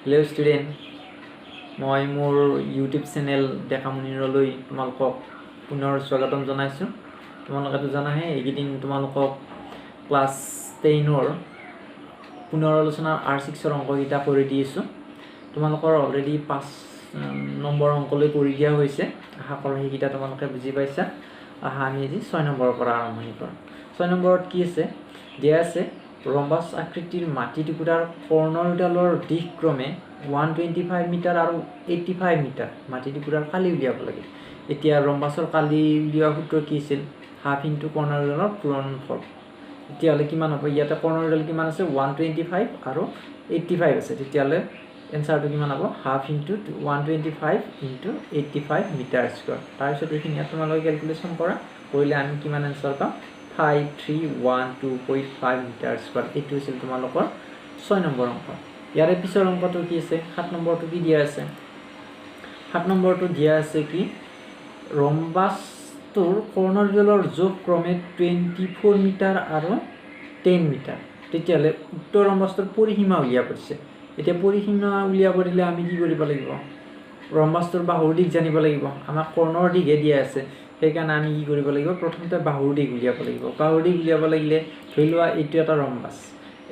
Hello' student, মই মোৰ YouTube channel দেখামনিৰলৈ তোমালোকক পুনৰ স্বাগতম জনাইছোঁ। তোমালোকেতো জানাহে এইকেইদিন তোমালোকক ক্লাছ 10ৰ পুনৰ আলোচনাৰ R6ৰ অংককেইটা কৰি দি আছোঁ। তোমালোকৰ অলৰেডি 5 নম্বৰ অংকলৈ কৰি দিয়া হৈছে। আশা কৰোঁ সেইকেইটা তোমালোকে বুজি পাইছা। আমি আজি 6 নম্বৰৰ পৰা আৰম্ভণি কৰোঁ। 6 নম্বৰত কি আছে? দিয়া আছে ৰম্বাস আকৃতিৰ মাটি টুকুৰাৰ কৰ্ণৰডালৰ দিশ ক্ৰমে 125 মিটাৰ আৰু 85 মিটাৰ মাটি টুকুৰাৰ কালি উলিয়াব লাগে। এতিয়া ৰম্বাসৰ কালি উলিওৱা সূত্ৰ কি আছিল? হাফ ইনটু কৰ্ণৰডালৰ পূৰণফল। তেতিয়াহ'লে কিমান হ'ব? ইয়াতে কৰ্ণৰডাল কিমান আছে? 125 আৰু 85 আছে। তেতিয়াহ'লে এনচাৰটো কিমান হ'ব? Half into 125 into 85 metre square. তাৰপিছত এইখিনি তোমালোকে কেলকুলেশ্যন কৰা, কৰিলে আমি কিমান এনচাৰ পাম? 5312.5 মিটাৰ স্কোৱাৰ। এইটো আছিল তোমালোকৰ 6 নম্বৰ অংক। ইয়াৰে পিছৰ অংকটো কি আছে? 7 নম্বৰটো কি দিয়া আছে? 7 নম্বৰটো দিয়া আছে কি? ৰম্বাসটোৰ কৰ্ণৰডালৰ যোগ ক্ৰমে 24 মিটাৰ আৰু 10 মিটাৰ। তেতিয়াহ'লে উক্ত ৰম্বাসটোৰ পৰিসীমা উলিয়াব দিছে। এতিয়া পৰিসীমা উলিয়াব দিলে আমি কি কৰিব লাগিব? ৰম্বাসটোৰ বাহুৰ দিশ জানিব লাগিব। আমাক কৰ্ণৰ দিশহে দিয়া আছে, সেইকাৰণে আমি কি কৰিব লাগিব? প্ৰথমতে বাহুৰ দিশ উলিয়াব লাগিব। বাহুৰ দিশ উলিয়াব লাগিলে ধৰি লোৱা এইটো এটা ৰম্বাস।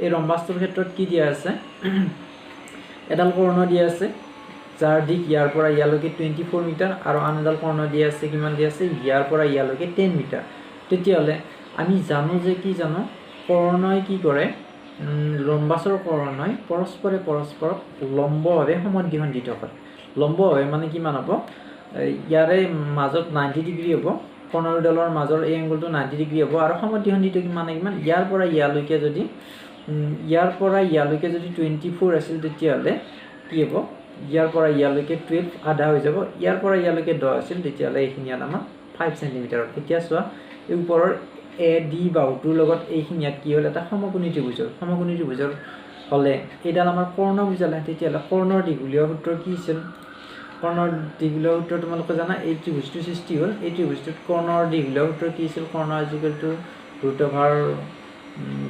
এই ৰম্বাসটোৰ ক্ষেত্ৰত কি দিয়া আছে? এডাল কৰ্ণ দিয়া আছে যাৰ দিশ ইয়াৰ পৰা ইয়ালৈকে 24 মিটাৰ আৰু আন এডাল কৰ্ণ দিয়া আছে, কিমান দিয়া আছে? ইয়াৰ পৰা ইয়ালৈকে 10 মিটাৰ। তেতিয়াহ'লে আমি জানো যে কি জানো? কৰ্ণই কি কৰে? ৰম্বাসৰ কৰ্ণই পৰস্পৰক লম্বভাৱে সমদ্বিখণ্ডিত কৰে। লম্বভাৱে মানে কিমান হ'ব? ইয়াৰে মাজত 90 ডিগ্ৰী হ'ব। কৰ্ণৰডালৰ মাজৰ এই এংগলটো 90 ডিগ্ৰী হ'ব আৰু সমদ্বিখণ্ডিত মানে কিমান? ইয়াৰ পৰা ইয়ালৈকে যদি 24 আছিল, তেতিয়াহ'লে কি হ'ব? ইয়াৰ পৰা ইয়ালৈকে 12 আধা হৈ যাব। ইয়াৰ পৰা ইয়ালৈকে 10 আছিল, তেতিয়াহ'লে এইখিনি আমাৰ 5 চেণ্টিমিটাৰ। এতিয়া চোৱা, এই ওপৰৰ AD বাহুটোৰ লগত এইখিনি ইয়াত কি হ'ল? এটা সমকোণী ত্ৰিভুজৰ। সমকোণী ত্ৰিভুজৰ হ'লে এইডাল আমাৰ কৰ্ণ বুজালে। তেতিয়াহ'লে কৰ্ণৰ দিশ উলিওৱা সূত্ৰ কি আছিল? কৰ্ণৰ দিশ উলিওৱা সূত্ৰ তোমালোকে জানা। এই ত্ৰিভুজটো সৃষ্টি হ'ল, এই ত্ৰিভুজটোত কৰ্ণৰ দিশ উলিওৱা সূত্ৰ কি আছিল? কৰ্ণ ইকুৱেলটো √,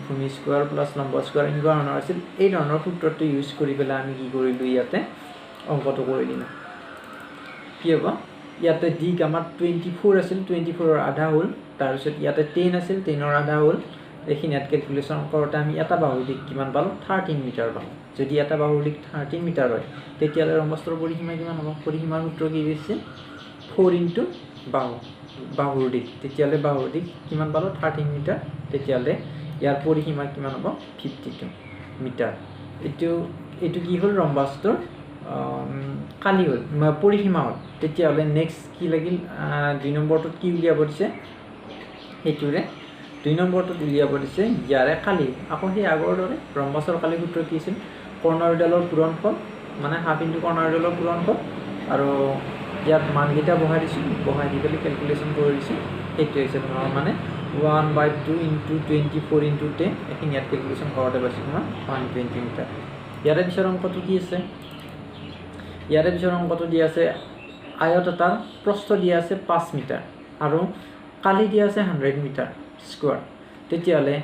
ভূমি স্কোৱাৰ প্লাছ লম্ব স্কোৱাৰ, এনেকুৱা ধৰণৰ আছিল। এই ধৰণৰ সূত্ৰটো ইউজ কৰি পেলাই আমি কি কৰিলোঁ? ইয়াতে অংকটো কৰি দিলোঁ। কি হ'ব? ইয়াতে দিশ আমাৰ 24 আছিল, 24ৰ আধা হ'ল। তাৰপিছত ইয়াতে 10 আছিল, 10ৰ আধা হ'ল। এইখিনি ইয়াত কেলকুলেশ্যন কৰোঁতে আমি এটা বাহুৰ দিশ কিমান পালোঁ? 13 মিটাৰ পালোঁ। যদি এটা বাহুৰ দিশ 13 মিটাৰ হয়, তেতিয়াহ'লে ৰম্বাসটোৰ পৰিসীমা কিমান হ'ব? পৰিসীমাৰ সূত্ৰ কি দিছে? 4 ইনটু বাহুৰ দিশ। তেতিয়াহ'লে বাহুৰ দিশ কিমান পালোঁ? 13 মিটাৰ। তেতিয়াহ'লে ইয়াৰ পৰিসীমা কিমান হ'ব? 52 মিটাৰ। এইটো কি হ'ল? ৰম্বাসটোৰ কালি হ'ল, পৰিসীমা হ'ল। তেতিয়াহ'লে নেক্সট কি লাগিল? 2 নম্বৰটোত কি উলিয়াব দিছে? সেইটোৰে 2 নম্বৰটোত উলিয়াব দিছে ইয়াৰে কালি। আকৌ সেই আগৰ দৰে ৰম্বাসৰ কালি সূত্ৰ কি আছিল? কৰ্ণৰডালৰ পূৰণফল, মানে হাফ ইনটু কৰ্ণৰডালৰ পূৰণফল, আৰু ইয়াত মানকেইটা বহাই দিছোঁ, বহাই দি পেলাই কেলকুলেশ্যন কৰি দিছোঁ। সেইটোৱে হৈছে তোমাৰ মানে 1/2 ইনটু 24 ইনটু 10। এইখিনি ইয়াত কেলকুলেশ্যন কৰোঁতে পাইছোঁ তোমাৰ 120 মিটাৰ। ইয়াৰে পিছৰ অংকটো কি আছে? ইয়াৰে পিছৰ অংকটো দিয়া আছে আয়ত এটাৰ প্ৰস্থ দিয়া আছে 5 মিটাৰ আৰু কালি দিয়া আছে 100 মিটাৰ স্কোৱাৰ। তেতিয়াহ'লে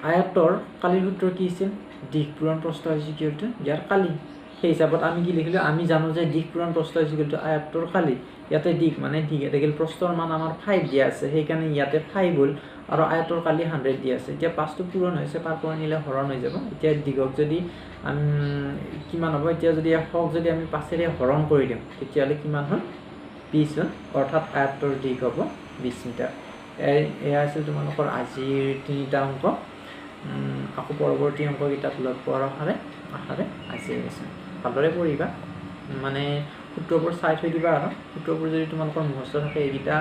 আয়তৰ কালিৰ সূত্ৰ কি আছিল? দিশ পূৰণ প্ৰস্থ ইকুৱেলটো ইয়াৰ কালি। সেই হিচাপত আমি কি লিখিলোঁ? আমি জানো যে দিশ পূৰণ প্ৰস্থ ইকুৱেলটো আয়তৰ কালি। ইয়াতে দিশ মানে দিশ এটা গ'ল, প্ৰস্থৰ মান আমাৰ 5 দিয়া আছে, সেইকাৰণে ইয়াতে 5 হ'ল আৰু আয়তৰ কালি 100 দিয়া আছে। এতিয়া 5টো পূৰণ হৈছে, পাৰ কৰি নিলে হৰণ হৈ যাব। এতিয়া দীঘক যদি কিমান হ'ব? এতিয়া যদি এশক যদি আমি 5ৰে হৰণ কৰি দিওঁ, তেতিয়াহ'লে কিমান হ'ল? 20 হ'ল। অৰ্থাৎ আয়তৰ দিশ হ'ব 20 মিটাৰ। এয়া আছিল তোমালোকৰ আজিৰ 3টা অংক। আকৌ পৰৱৰ্তী অংককেইটাত লগ পোৱাৰ আশাৰে আজি আহিছোঁ। ভালদৰে পঢ়িবা, মানে সূত্ৰবোৰ চাই থৈ দিবা। আৰু সূত্ৰবোৰ যদি তোমালোকৰ মুখস্থ থাকে, এইকেইটা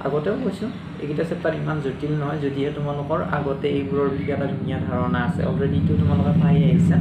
আগতেও কৈছোঁ, এইকেইটা চেপ্টাৰ ইমান জটিল নহয়, যদিহে তোমালোকৰ আগতে এইবোৰৰ বিষয়ে এটা ধুনীয়া ধাৰণা আছে। অলৰেডিটো তোমালোকে পাই আহিছা।